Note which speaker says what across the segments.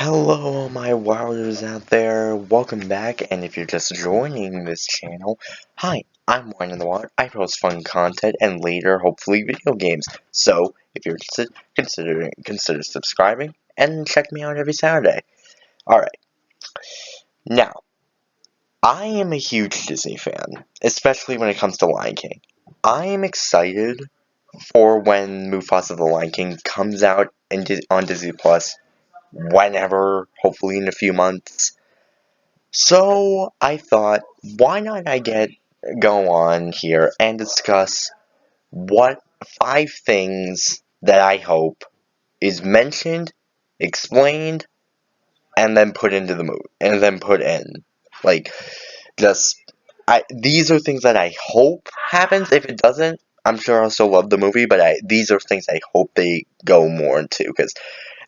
Speaker 1: Hello, my wowzers out there. Welcome back, and if you're just joining this channel, hi, I'm Wine in the Water. I post fun content and later, hopefully, video games. So, if you're interested, consider subscribing and check me out every Saturday. Alright, now, I am a huge Disney fan, especially when it comes to Lion King. I am excited for when Mufasa the Lion King comes out on Disney Plus whenever, hopefully in a few months. So I thought, why not go on here and discuss what 5 things that I hope is mentioned, explained, and then put into the movie, and then put in, like, just these are things that I hope happens. If it doesn't, I'm sure I'll still love the movie, but these are things I hope they go more into, because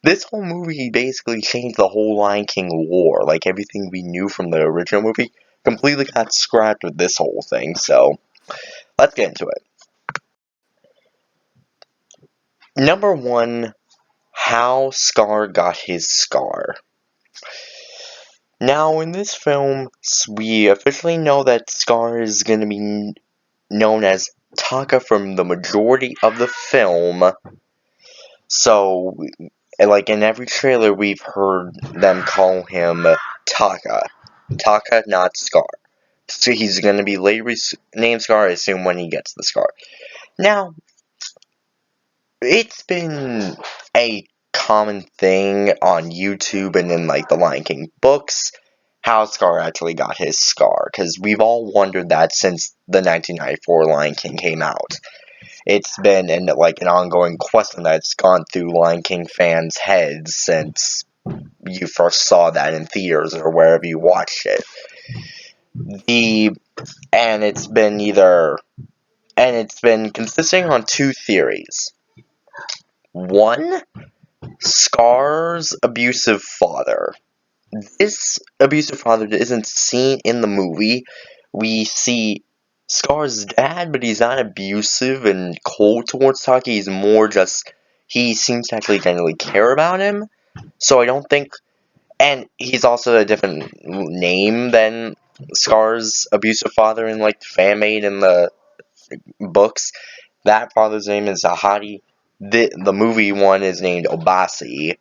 Speaker 1: this whole movie basically changed the whole Lion King lore. Like, everything we knew from the original movie completely got scrapped with this whole thing, so let's get into it. Number 1, how Scar got his scar. Now, in this film, we officially know that Scar is going to be known as Taka from the majority of the film. So, like, in every trailer, we've heard them call him Taka. Taka, not Scar. So he's going to be later named Scar, I assume, when he gets the scar. Now, it's been a common thing on YouTube and in, like, the Lion King books, how Scar actually got his scar, because we've all wondered that since the 1994 Lion King came out. It's been an ongoing question that's gone through Lion King fans' heads since you first saw that in theaters or wherever you watched it. It's been consisting on 2 theories. 1, Scar's abusive father. This abusive father isn't seen in the movie. We see Scar's dad, but he's not abusive and cold towards Taki. He's more just, he seems to actually genuinely care about him. So I don't think, and he's also a different name than Scar's abusive father in, like, the fan made in the books. That father's name is Zahadi. The movie one is named Obasi.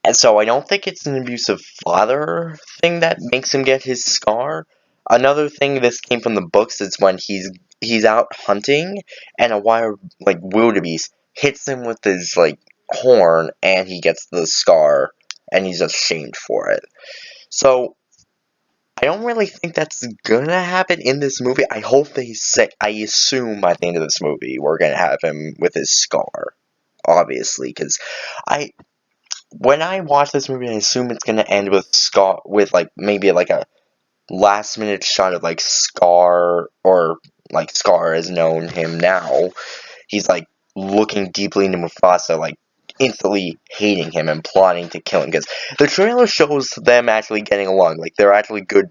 Speaker 1: And so I don't think it's an abusive father thing that makes him get his scar. Another thing, this came from the books, is when he's out hunting and a wild, like, wildebeest hits him with his, like, horn and he gets the scar and he's just shamed for it. So I don't really think that's gonna happen in this movie. I assume by the end of this movie we're gonna have him with his scar, obviously, because when I watch this movie, I assume it's gonna end with Scar, with, like, maybe, like, a last-minute shot of, like, Scar, or, like, Scar as known him now. He's, like, looking deeply into Mufasa, like, instantly hating him and plotting to kill him, because the trailer shows them actually getting along. Like, they're actually good.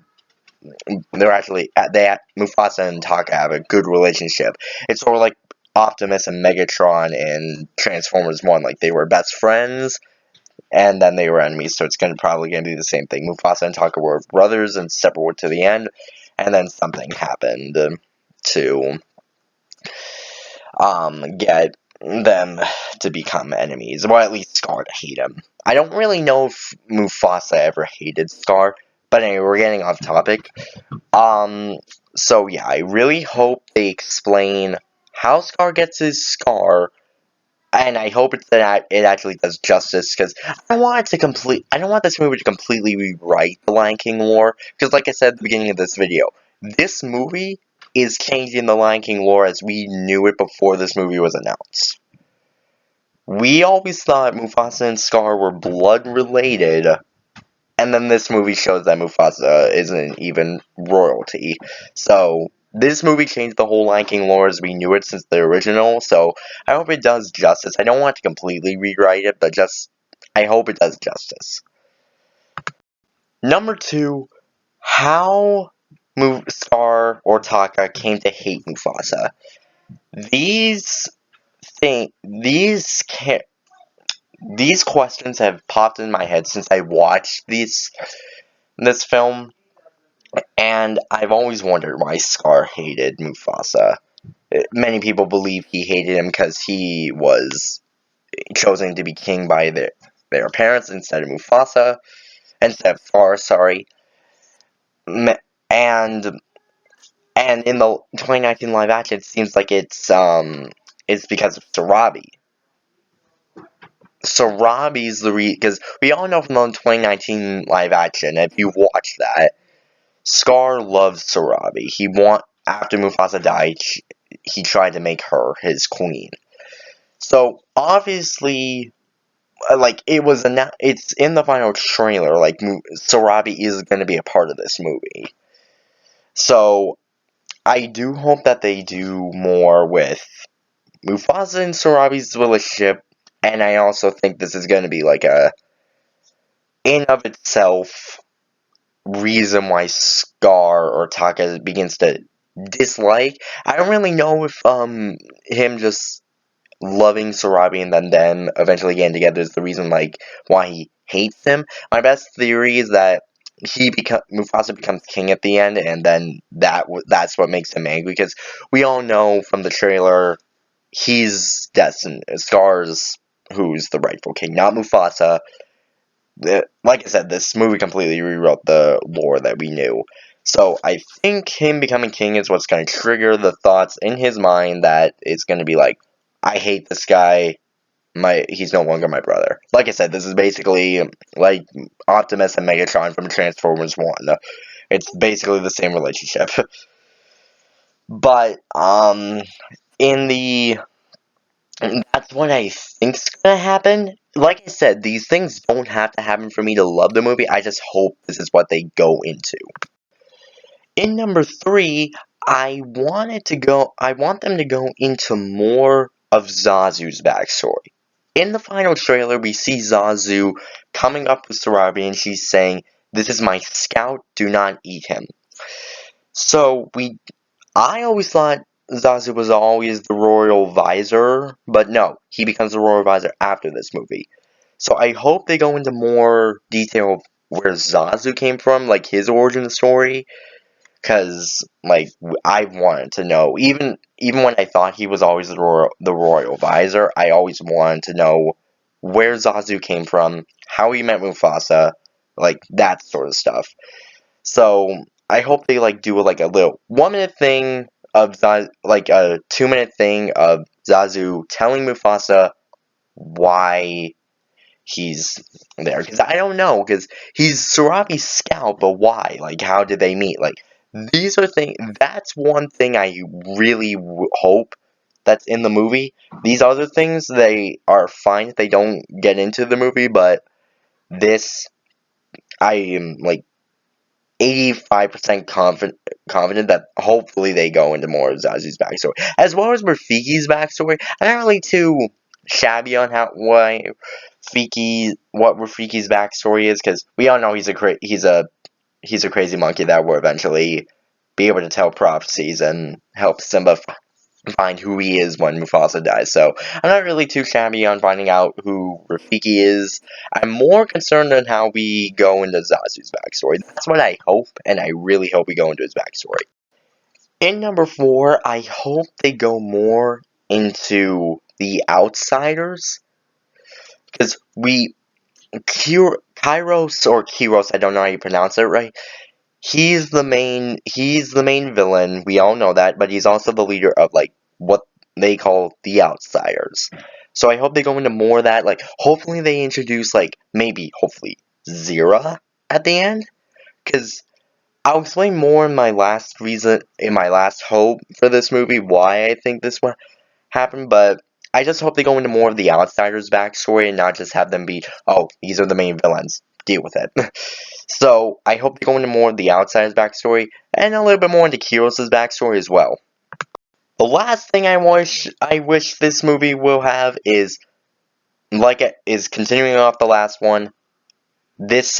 Speaker 1: Mufasa and Taka have a good relationship. It's sort of like Optimus and Megatron in Transformers 1. Like, they were best friends, and then they were enemies, so it's probably gonna be the same thing. Mufasa and Taka were brothers and separate to the end, and then something happened to get them to become enemies, or at least Scar to hate him. I don't really know if Mufasa ever hated Scar, but anyway, we're getting off topic. So yeah, I really hope they explain how Scar gets his scar, and I hope it actually does justice, because I don't want this movie to completely rewrite the Lion King lore, because like I said at the beginning of this video, this movie is changing the Lion King lore as we knew it before this movie was announced. We always thought Mufasa and Scar were blood related, and then this movie shows that Mufasa isn't even royalty. So this movie changed the whole Lion King lore as we knew it since the original, so I hope it does justice. I don't want to completely rewrite it, but I hope it does justice. Number 2, how Scar or Taka came to hate Mufasa. These think these questions have popped in my head since I watched this film, and I've always wondered why Scar hated Mufasa. Many people believe he hated him because he was chosen to be king by their parents instead of Mufasa, instead of Scar, sorry. And and in the 2019 live action, it seems like it's because of Sarabi. Sarabi's the because we all know from the 2019 live action, if you watch that, Scar loves Sarabi. After Mufasa died, he tried to make her his queen. So obviously, like it's in the final trailer. Like Sarabi is going to be a part of this movie. So I do hope that they do more with Mufasa and Sarabi's relationship, and I also think this is going to be like a in of itself reason why Scar or Taka begins to dislike. I don't really know if him just loving Sarabi and then them eventually getting together is the reason like why he hates him. My best theory is that Mufasa becomes king at the end, and then that's what makes him angry, because we all know from the trailer he's destined. Scar's who's the rightful king, not Mufasa. Like I said, this movie completely rewrote the lore that we knew. So I think him becoming king is what's going to trigger the thoughts in his mind that it's going to be like, I hate this guy. He's no longer my brother. Like I said, this is basically like Optimus and Megatron from Transformers 1. It's basically the same relationship. But in the that's what I think's gonna happen. Like I said, these things don't have to happen for me to love the movie. I just hope this is what they go into. In number 3, I want them to go into more of Zazu's backstory. In the final trailer, we see Zazu coming up with Sarabi, and she's saying, "This is my scout, do not eat him." So I always thought Zazu was always the royal visor, but no, he becomes the royal visor after this movie. So I hope they go into more detail of where Zazu came from, like his origin story, because like I wanted to know. Even when I thought he was always the royal visor, I always wanted to know where Zazu came from, how he met Mufasa, like that sort of stuff. So I hope they like do like a little 1 minute thing of like a 2 minute thing of Zazu telling Mufasa why he's there. Because I don't know, because he's Sarabi's scout, but why? Like, how did they meet? Like, these are things. That's one thing I really hope that's in the movie. These other things, they are fine if they don't get into the movie, but this, I am like 85% confident that hopefully they go into more of Zazu's backstory. As well as Rafiki's backstory, I'm not really too shabby on what Rafiki's backstory is, because we all know he's a crazy monkey that will eventually be able to tell prophecies and help Simba find who he is when Mufasa dies. So I'm not really too shabby on finding out who Rafiki is. I'm more concerned on how we go into Zazu's backstory. That's what I hope, and I really hope we go into his backstory. In number 4, I hope they go more into the outsiders, because Kyros, I don't know how you pronounce it right. He's the main villain, we all know that, but he's also the leader of, like, what they call the Outsiders. So I hope they go into more of that, like, hopefully they introduce, like, hopefully, Zira at the end, because I'll explain more in my last hope for this movie, why I think this one happened, but I just hope they go into more of the Outsiders' backstory and not just have them be, oh, these are the main villains, deal with it. So, I hope they go into more of the Outsiders' backstory, and a little bit more into Kyros' backstory as well. The last thing I wish this movie will have is, continuing off the last one, this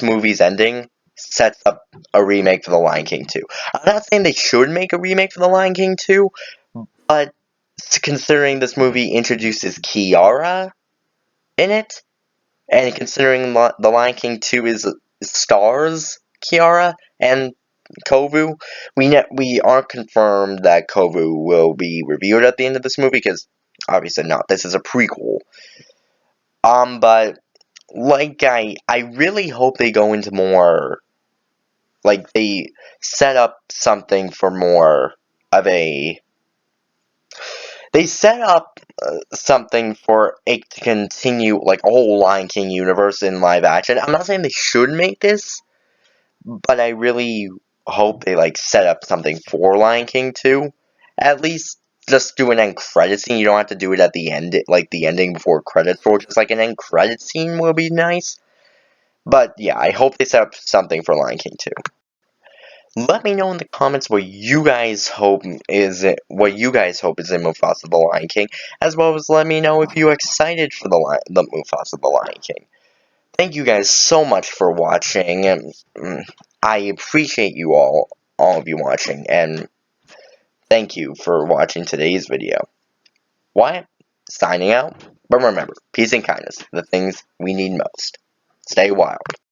Speaker 1: movie's ending sets up a remake for The Lion King 2. I'm not saying they should make a remake for The Lion King 2, but considering this movie introduces Kiara in it, and considering The Lion King 2 stars Kiara and Kovu, we aren't confirmed that Kovu will be revealed at the end of this movie, because obviously not. This is a prequel. But like I really hope they go into more, like they set up something for more of a. They set up something for it to continue, like a whole Lion King universe in live action. I'm not saying they should make this, but I really hope they like set up something for Lion King 2. At least just do an end credit scene. You don't have to do it at the end, like the ending before credits roll. Just like an end credit scene will be nice. But yeah, I hope they set up something for Lion King 2. Let me know in the comments what you guys hope is in Mufasa the Lion King, as well as let me know if you're excited for the Mufasa the Lion King. Thank you guys so much for watching, and I appreciate you all of you watching, and thank you for watching today's video. Wyatt, signing out, but remember, peace and kindness, the things we need most. Stay wild.